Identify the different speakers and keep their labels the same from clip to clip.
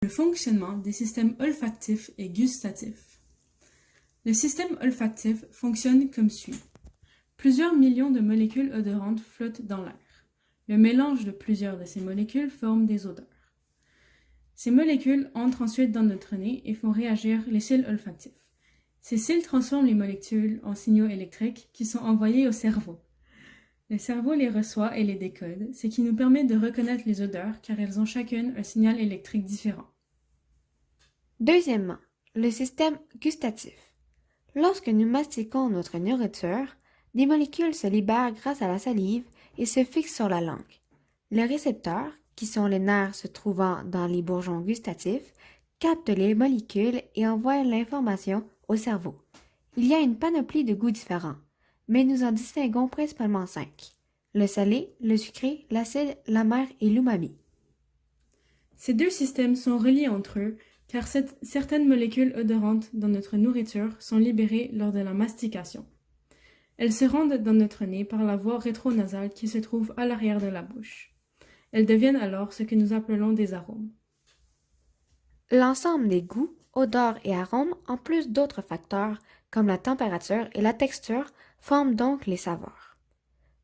Speaker 1: fonctionnement des systèmes olfactifs et gustatifs. Le système olfactif fonctionne comme suit. Plusieurs millions de molécules odorantes flottent dans l'air. Le mélange de plusieurs de ces molécules forme des odeurs. Ces molécules entrent ensuite dans notre nez et font réagir les cils olfactifs. Ces cils transforment les molécules en signaux électriques qui sont envoyés au cerveau. Le cerveau les reçoit et les décode, ce qui nous permet de reconnaître les odeurs car elles ont chacune un signal électrique différent.
Speaker 2: Deuxièmement, le système gustatif. Lorsque nous mastiquons notre nourriture, des molécules se libèrent grâce à la salive et se fixent sur la langue. Les récepteurs, qui sont les nerfs se trouvant dans les bourgeons gustatifs, captent les molécules et envoient l'information au cerveau. Il y a une panoplie de goûts différents, mais nous en distinguons principalement 5. Le salé, le sucré, l'acide, l'amer et l'umami.
Speaker 1: Ces deux systèmes sont reliés entre eux car certaines molécules odorantes dans notre nourriture sont libérées lors de la mastication. Elles se rendent dans notre nez par la voie rétronasale qui se trouve à l'arrière de la bouche. Elles deviennent alors ce que nous appelons des arômes.
Speaker 2: L'ensemble des goûts, odeurs et arômes, en plus d'autres facteurs comme la température et la texture, forment donc les saveurs.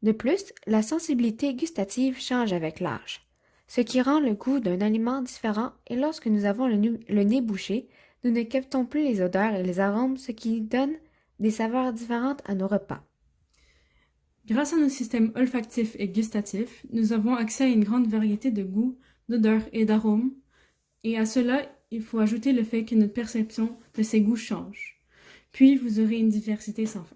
Speaker 2: De plus, la sensibilité gustative change avec l'âge, ce qui rend le goût d'un aliment différent et lorsque nous avons le nez bouché, nous ne captons plus les odeurs et les arômes, ce qui donne des saveurs différentes à nos repas.
Speaker 1: Grâce à nos systèmes olfactifs et gustatifs, nous avons accès à une grande variété de goûts, d'odeurs et d'arômes, et à cela, il faut ajouter le fait que notre perception de ces goûts change. Puis, vous aurez une diversité sans fin.